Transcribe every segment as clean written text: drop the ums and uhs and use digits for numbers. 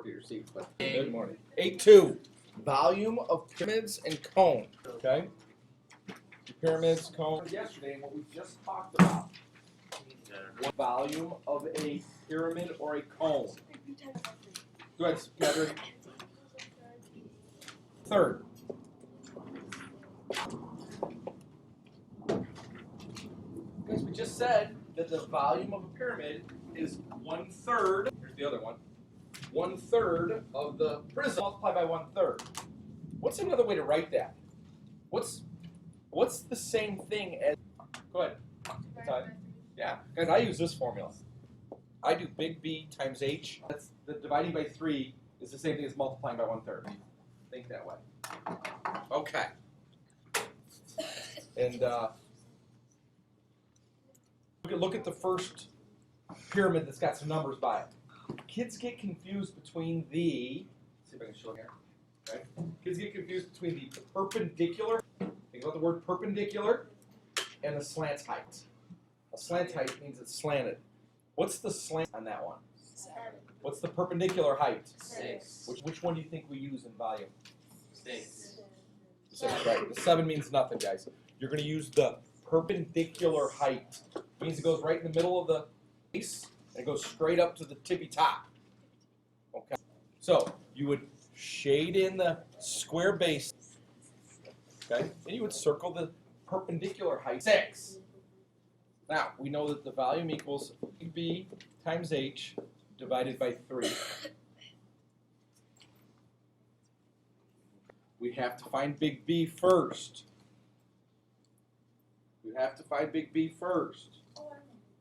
to your seat. But good morning. 8.2. Volume of pyramids and cone. Okay? Pyramids, cone. Yesterday, and what we just talked about. The volume of a pyramid or a cone. Go ahead, Patrick. Third. Because we just said that the volume of a pyramid is 1/3. Here's the other one. 1/3 of the prism multiplied by 1/3. What's another way to write that? What's the same thing as? Go ahead. Yeah, guys, I use this formula. I do big B times H. That's the dividing by 3 is the same thing as multiplying by 1/3. Think that way. Okay. And look at the first pyramid that's got some numbers by it. Kids get confused between the. See if I can show here. Okay. Kids get confused between the perpendicular. Think about the word perpendicular and the slant height. A slant height means it's slanted. What's the slant on that one? 7. What's the perpendicular height? 6. Which one do you think we use in volume? 6. 6, right. The 7 means nothing, guys. You're going to use the perpendicular height. It means it goes right in the middle of the base and it goes straight up to the tippy top. Okay. So you would shade in the square base. Okay. And you would circle the perpendicular height 6. Now we know that the volume equals B times H divided by 3. We have to find big B first. We have to find big B first.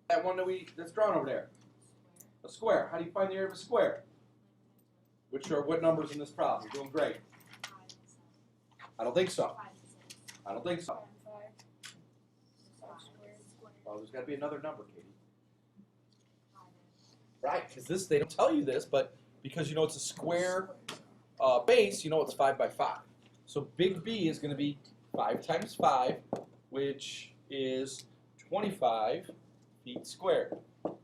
That one that's drawn over there. A square. How do you find the area of a square? What numbers in this problem? You're doing great. I don't think so. I don't think so. Well, there's got to be another number, Katie. Right, because they don't tell you this, but because you know it's a square base, you know it's 5 by 5. So big B is going to be 5 times 5, which is 25 feet squared.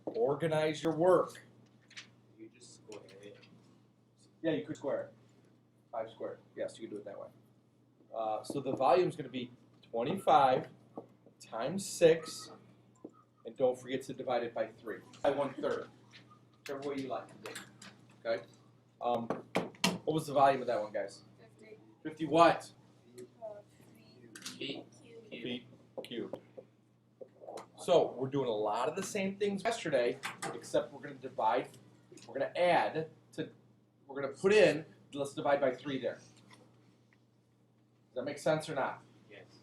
Organize your work. You just square it. Yeah, you could square it. 5 squared. Yes, you could do it that way. So the volume is going to be 25 times 6, and don't forget to divide it by 3. By 1/3. Whichever way you like to do. Okay? What was the volume of that one, guys? 50. 50 what? Feet. Feet cubed. So we're doing a lot of the same things yesterday, except we're going to divide, we're going to add to, we're going to put in, let's divide by 3 there. Does that make sense or not? Yes.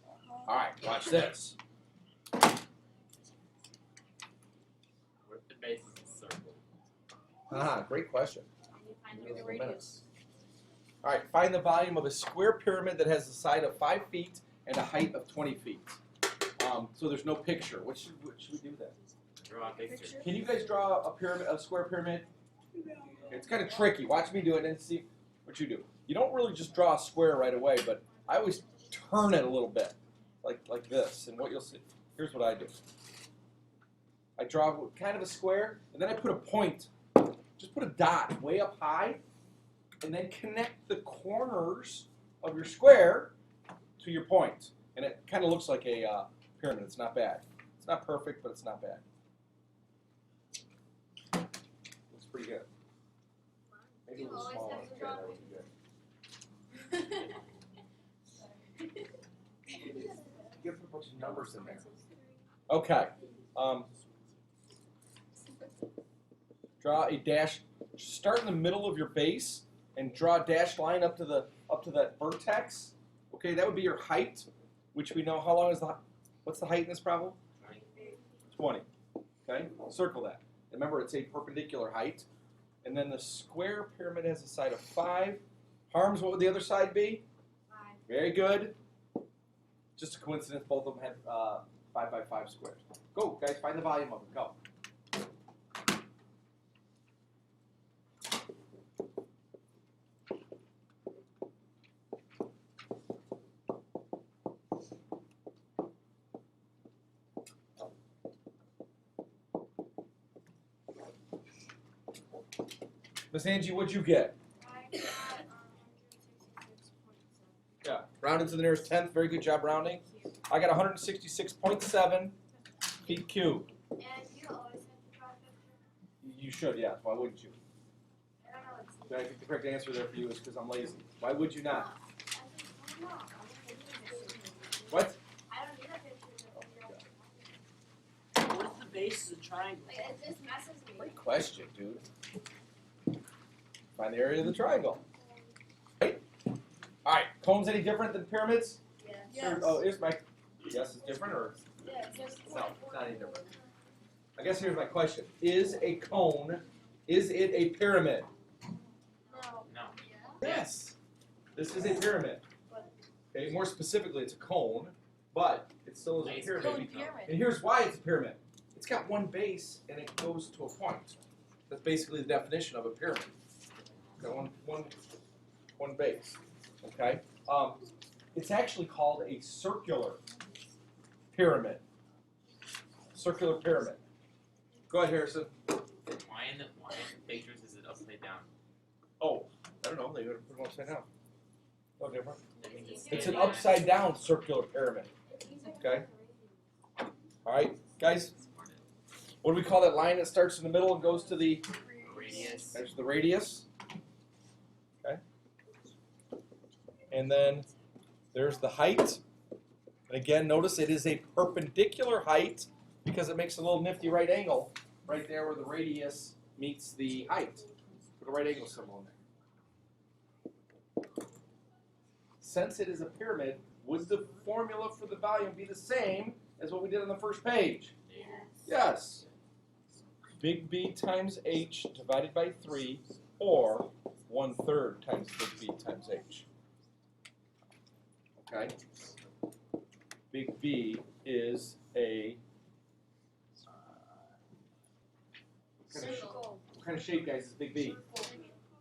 All right, watch this. What if the base is a circle? Great question. And the radius. All right, find the volume of a square pyramid that has a side of 5 feet and a height of 20 feet. So there's no picture. What should we do then? Draw a picture. Can you guys draw a square pyramid? It's kind of tricky. Watch me do it and see what you do. You don't really just draw a square right away, but I always turn it a little bit, like this. And what you'll see, here's what I do. I draw kind of a square, and then I put a point. Just put a dot way up high, and then connect the corners of your square to your point. And it kind of looks like a pyramid. It's not bad. It's not perfect, but it's not bad. Looks pretty good. Maybe a little smaller. Okay, that would be good. Give a bunch of numbers in there. Okay. Draw a dash. Start in the middle of your base and draw a dashed line up to that vertex. Okay, that would be your height, which we know how long is what's the height in this problem? 20. Okay, circle that. Remember, it's a perpendicular height. And then the square pyramid has a side of 5. Harms, what would the other side be? 5. Very good. Just a coincidence, both of them had 5 by 5 squares. Go, guys, find the volume of it. Go. Miss Angie, what'd you get? I got 166.7. Yeah, rounded to the nearest tenth. Very good job rounding. I got 166.7 feet cubed. And you always have to draw a picture. You should, yeah. Why wouldn't you? I don't know what's I think the correct answer there for you is because I'm lazy. Why would you not? I don't know. What? I don't need a picture. What's the base of the triangle? Like, it just messes me. Great question, dude. Find the area of the triangle. Right? All right. Cones any different than pyramids? Yes. Oh, here's my. Yes, it's different, or Yeah, it's just no? It's not any different. I guess here's my question: is a cone? Is it a pyramid? No. No. Yes. This is a pyramid. Okay. More specifically, it's a cone, but it still is a It's pyramid. Cone pyramid. And here's why it's a pyramid. It's got one base and it goes to a point. That's basically the definition of a pyramid. It's got one base. Okay. It's actually called a circular pyramid. Circular pyramid. Go ahead, Harrison. Why in the pictures is it upside down? Oh, I don't know. They would have put it upside down. No different. That means It's an upside down circular pyramid. Okay. All right, guys. What do we call that line that starts in the middle and goes to the Radius. there's the radius? Okay. And then there's the height. And again, notice it is a perpendicular height because it makes a little nifty right angle right there where the radius meets the height. Put a right angle symbol in there. Since it is a pyramid, would the formula for the volume be the same as what we did on the first page? Yes. Big B times H divided by 3, or 1/3 times big B times H. Okay? Big B is a Circle. what kind of shape, guys, is big B?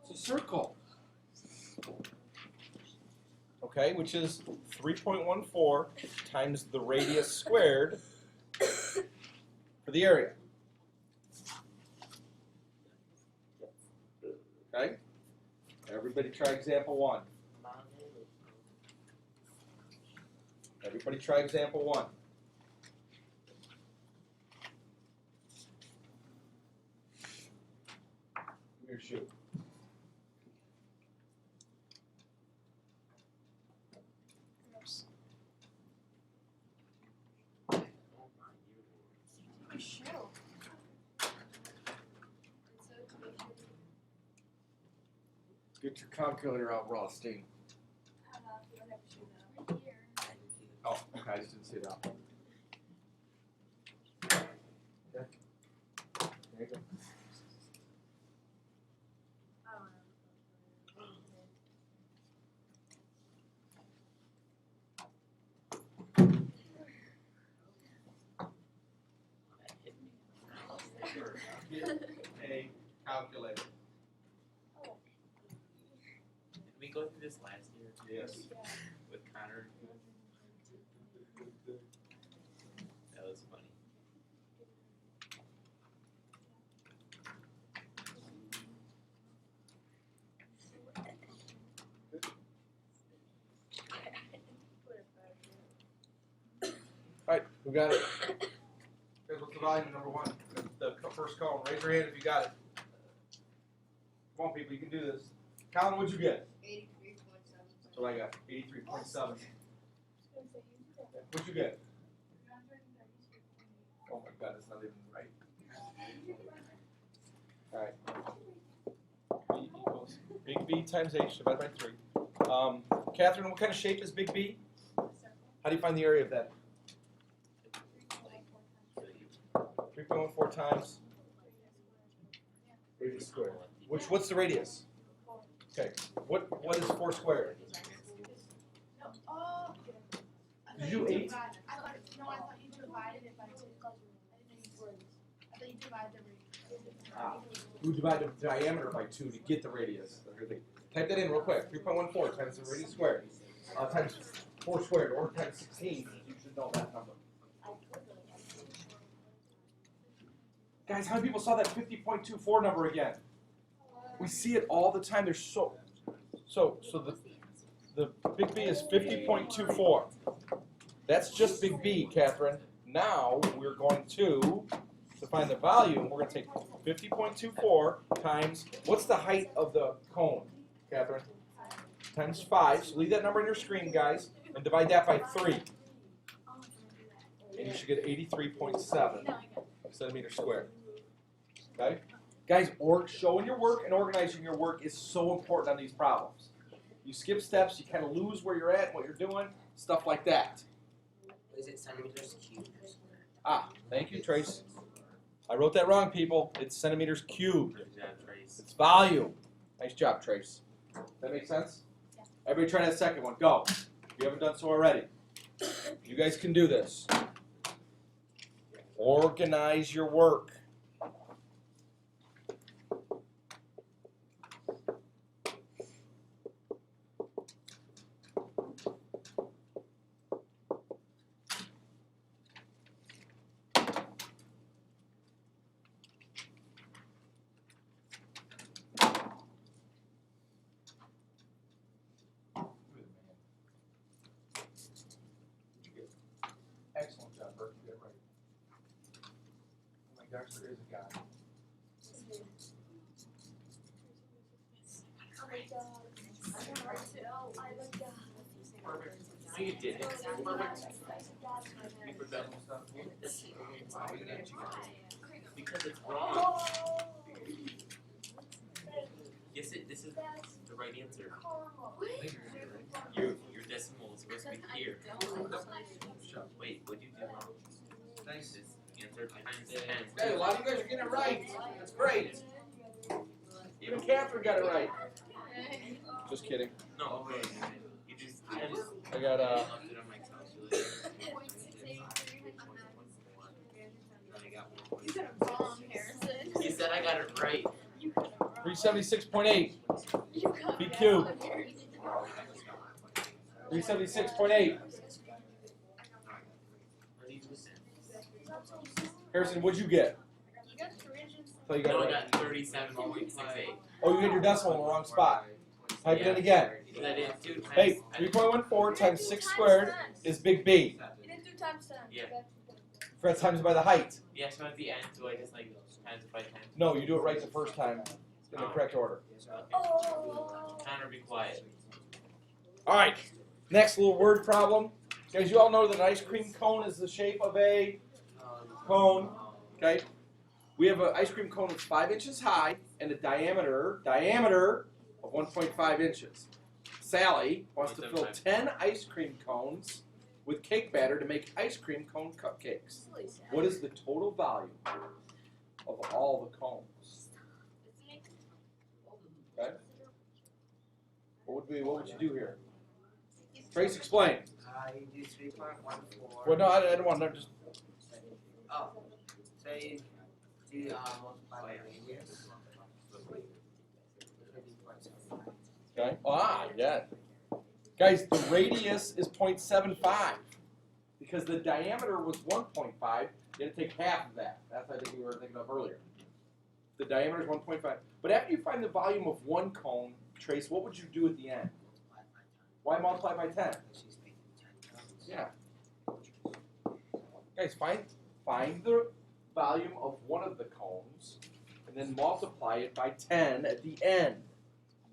It's a circle. Okay, which is 3.14 times the radius squared for the area. Okay? Everybody try example 1. Everybody try example 1. Give me your shoe. Get your calculator out, Rothstein. Oh, okay, I just didn't see it out. Okay. There you go. That hit me. Get a calculator. Did we go through this last year Yes. with Connor? That was funny. Alright, who got it? Guys, what's the volume number 1? The first column. Raise your hand if you got it. Come on, people, you can do this. Colin, what'd you get? 83.7. That's what I got. 83.7. What'd you get? Oh my god, that's not even right. Alright. B equals big B times H divided by 3. Catherine, what kind of shape is big B? How do you find the area of that? 3.14 times radius squared. What's the radius? Okay. What is 4 squared? Oh. Did you do 8? I thought you divided it by 2. I thought you divided the radius. We divide the diameter by 2 to get the radius. Type that in real quick. 3.14 times the radius squared times 4 squared, or times 16. You should know that number. Guys, how many people saw that 50.24 number again? We see it all the time. There's so the big B is 50.24. That's just big B, Catherine. Now we're going to find the volume. We're going to take 50.24 times, what's the height of the cone, Catherine? Times 5. So leave that number on your screen, guys, and divide that by 3. And you should get 83.7 centimeters squared. Okay? Guys, showing your work and organizing your work is so important on these problems. You skip steps, you kind of lose where you're at and what you're doing, stuff like that. Is it centimeters cubed? Ah, thank you, Trace. I wrote that wrong, people. It's centimeters cubed. Good job, Trace. It's volume. Nice job, Trace. That make sense? Yeah. Everybody try that second one. Go. If you haven't done so already. You guys can do this. Organize your work. Excellent job, Bert. You got it right. Oh my gosh, there is a guy. No, you didn't. Perfect. You forgot stuff. Because it's wrong. Yes, this is the right answer. Your decimal is supposed to be here. Wait, what did you do wrong? Nice. This answer times 10. Hey, a lot of you guys are getting it right. That's great. Even Catherine got it right. Just kidding. No, okay. You just I got left it on my calculator. Then I got 1. You got it wrong, Harrison. You said I got it right. You got it wrong. 376.8. You got B it cubed. wrong, Harrison. 376.8. What do you listen? Harrison, what'd you get? You got the original. So you got No, it I right. got 37.68. Oh, you had your decimal in the wrong spot. Type it in Yeah. again. Because I did 2 times. Hey, 3.14 times 6 squared is big B. You did 2 times 10. Yeah. For that times by the height. Yeah, so at the end, do I just like times it by 10? No, you do it right the first time in the correct order. Oh. Connor, be quiet. All right, next little word problem. Guys, you all know that an ice cream cone is the shape of a cone. Okay, we have an ice cream cone that's 5 inches high and a diameter of 1.5 inches. Sally wants to fill 10 ice cream cones with cake batter to make ice cream cone cupcakes. What is the total volume of all the cones? Okay. What would you do here? Trace, explain. You do 3.14. Well, no, I don't want to just. Oh, so you do multiply by radius. Okay. Ah, yeah. Guys, the radius is 0.75 because the diameter was 1.5. You had to take half of that. That's what I think we were thinking of earlier. The diameter is 1.5. But after you find the volume of one cone, Trace, what would you do at the end? Why multiply by 10? Yeah. Guys, find the volume of one of the cones and then multiply it by 10 at the end.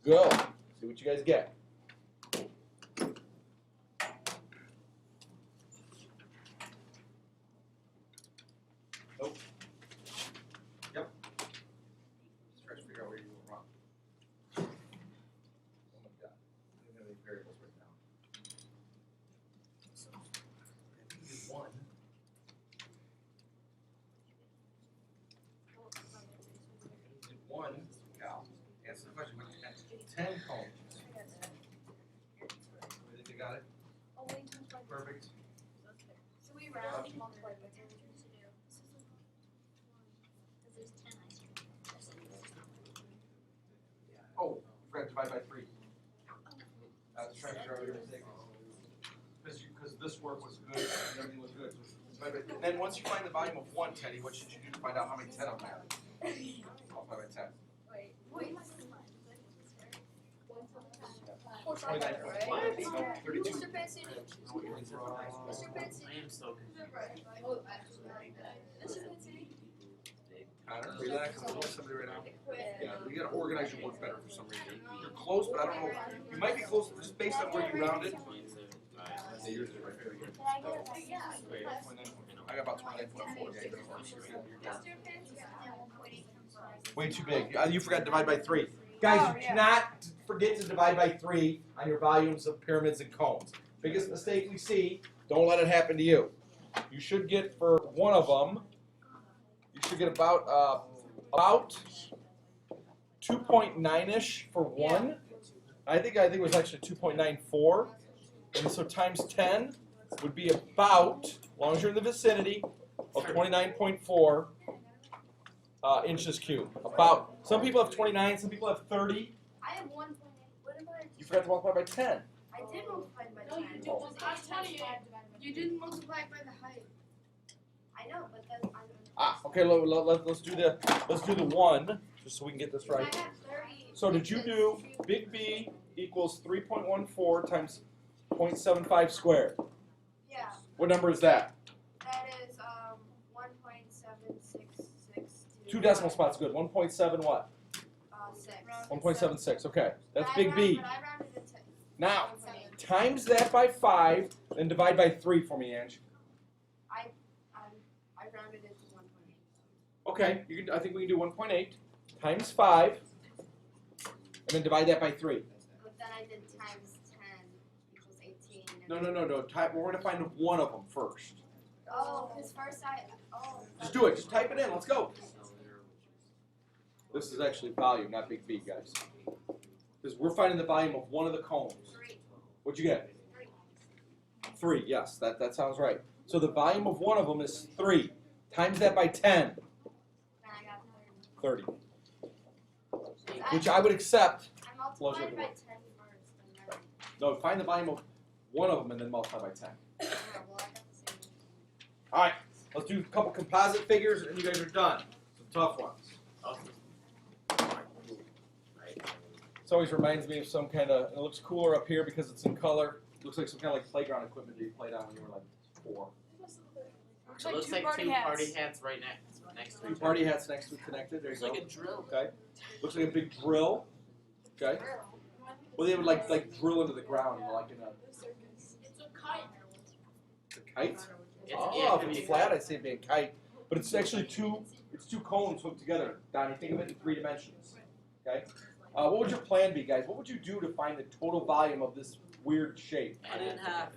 Go. See what you guys get. Nope. Yep. Just try to figure out where you went wrong. Oh my god. I'm going to make variables right now. So, I think you did 1. You did 1. Cal. Answer the question. What you got? 10 cones. You think you got it? Perfect. So we round multiply by 10. Oh, you forgot to divide by 3. I was trying to figure out what your mistake was. Because this work was good and everything was good. So then once you find the volume of 1, Teddy, what should you do to find out how many 10 of them have? Multiply by 10. Wait. 29.1. No, 32. Mr. Pansy. Mr. Pansy. I am so confused. Oh, actually, Mr. Pansy. Connor, relax. I'm with somebody right now. Yeah, you gotta organize your work better for some reason. You're close, but I don't know. You might be close just based on where you rounded. Yeah, yours is right there. I got about 29.4. Yeah, you're close. Way too big. You forgot to divide by 3. Guys, you cannot forget to divide by 3 on your volumes of pyramids and cones. Biggest mistake we see, don't let it happen to you. You should get for one of them, you should get about 2.9-ish for one. I think it was actually 2.94. And so times 10 would be about, as long as you're in the vicinity, of 29.4 inches cubed. About, some people have 29, some people have 30. I have 1.8. What am I? You forgot to multiply by 10. I did multiply by 10. No, you did. I'm telling you, you didn't multiply it by the height. I know, but then I don't. Okay, let's do the 1, just so we can get this I right. have 30. So did you do big B equals 3.14 times 0.75 squared? Yeah, What number is that? that is 1.7662. 2 decimal spots, good. 1.7 what? 6. 1.76, okay. That's But big B. But I rounded it to Now, 1.8. times that by 5, then divide by 3 for me, Ange. I rounded it to 1.8. Okay, I think we can do 1.8 times 5, and then divide that by 3. But then I did times 10 equals 18. No. We're going to find one of them first. Oh, because first Just do it. Just type it in. Let's go. This is actually volume, not big B, guys. Because we're finding the volume of one of the cones. 3. What'd you get? 3. 3, yes, that sounds right. So the volume of one of them is 3. Times that by 10. Then I got 30. 30. Which I would accept. I multiplied by 10 first. And then No, find the volume of one of them and then multiply by 10. well, I got the same. All right, let's do a couple composite figures and you guys are done. Some tough ones. This always reminds me of some kind of, it looks cooler up here because it's in color. It looks like some kind of like playground equipment that you played on when you were like 4. It looks like two party hats right next to Two each party hats next to it connected. There you Looks go. like a drill. Okay. Looks like a big drill. Okay. Well, they would like drill into the ground, like in a It's a kite. kite. It's, Oh, yeah, if it's flat, I'd say it'd be a kite. But it's actually two cones hooked together. Donnie, think of it in 3 dimensions. Okay. What would your plan be, guys? What would you do to find the total volume of this weird shape? Cut it in half.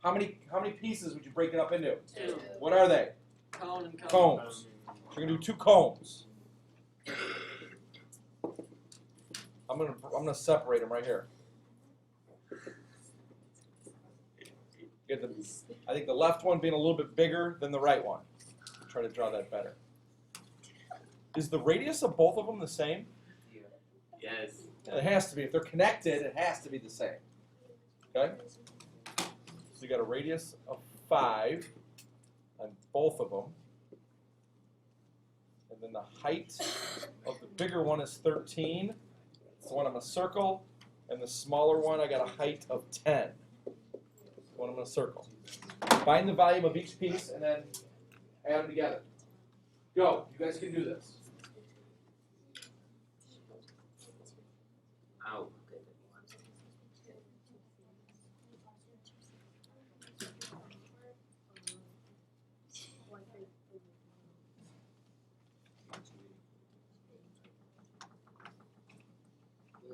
How many pieces would you break it up into? 2. What are they? Cone and cone. Cones. So you're gonna do 2 cones. I'm gonna separate them right here. Get the, I think the left one being a little bit bigger than the right one. Try to draw that better. Is the radius of both of them the same? Yes. It has to be. If they're connected, it has to be the same. Okay? So you got a radius of 5 on both of them. And then the height of the bigger one is 13. It's the one I'm going to circle. And the smaller one, I got a height of 10. The one I'm going to circle. Find the volume of each piece and then add them together. Go. You guys can do this. Ow.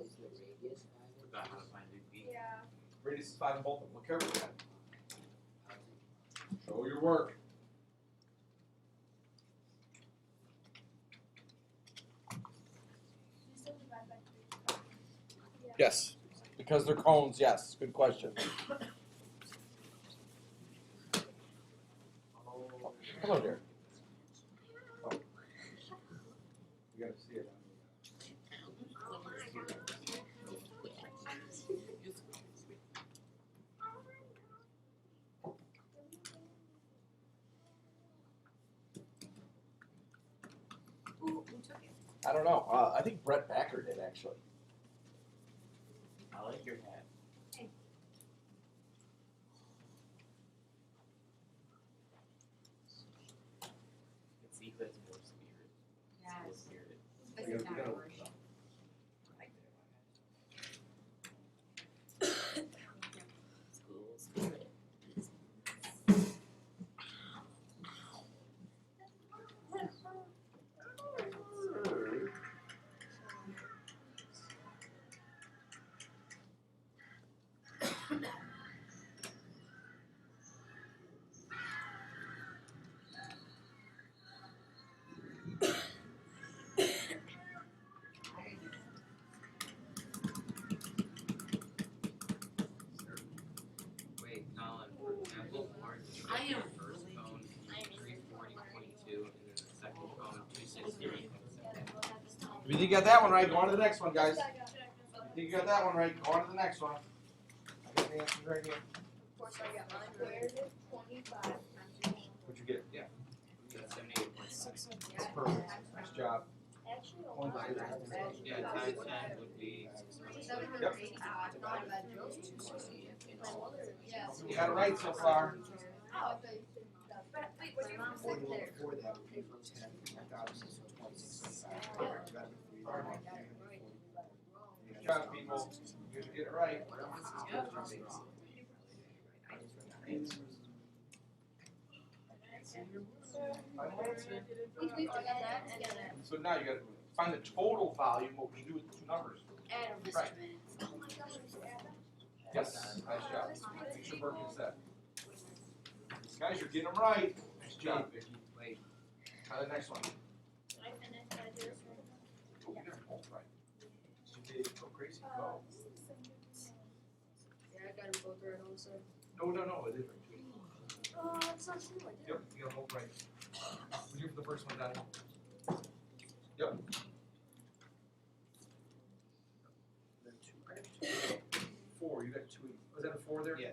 Is the radius Forgot how to find big B. Yeah. Radius is 5 on both of them. Look carefully at it. Show your work. You still divide by 3. Yes. Because they're cones, yes. Good question. Hello there. Oh. You gotta see it. Who took it? I don't know. I think Brett Backer did actually. I like your hat. Wait, Colin, for example, I am first cone 340.2 and then the second cone 268.7. If you think you got that one right, go on to the next one, guys. If you think you got that one right, go on to the next one. I got the answers right here. What'd you get? Yeah. You got 78.6. That's perfect. Nice job. Yeah, times 10 would be. Yep. You got it right so far. Good job, people. You guys get it right. Final answer. So now you got to find the total volume. What would you do with the two numbers? Right. Yes. Nice job. Make sure Burke gets that. Guys, you're getting them right. Nice job, Vicky. Wait. Try the next one. Oh, you got them both right. You did go crazy. Go. No, it is right. Yep, you got them both right. What'd you do for the first one, Donnie? Yep. Four, you got two. Was that a four there? Yeah.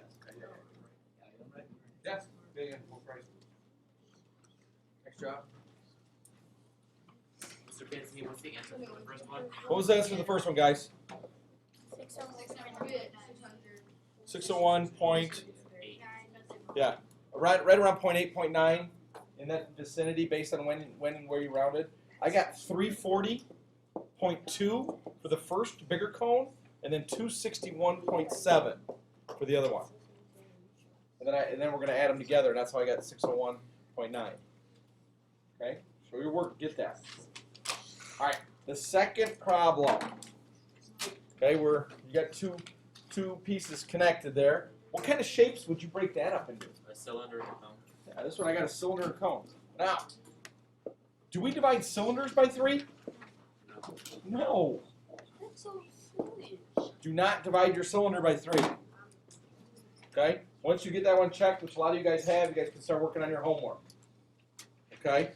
Yes. Yeah, both right. Next job. Mr. Benson, what's the answer for the first one? What was the answer for the first one, guys? 601 point. Yeah, right around 0.8, 0.9 in that vicinity, based on when and where you rounded. I got 340.2 for the first bigger cone, and then 261.7 for the other one. And then we're gonna add them together, and that's how I got 601.9. Okay, show your work, get that. All right, the second problem. Okay, you got two pieces connected there. What kind of shapes would you break that up into? A cylinder and a cone. Yeah, this one I got a cylinder and cone. Now, do we divide cylinders by 3? No. That's so foolish. Do not divide your cylinder by 3. Okay? Once you get that one checked, which a lot of you guys have, you guys can start working on your homework. Okay?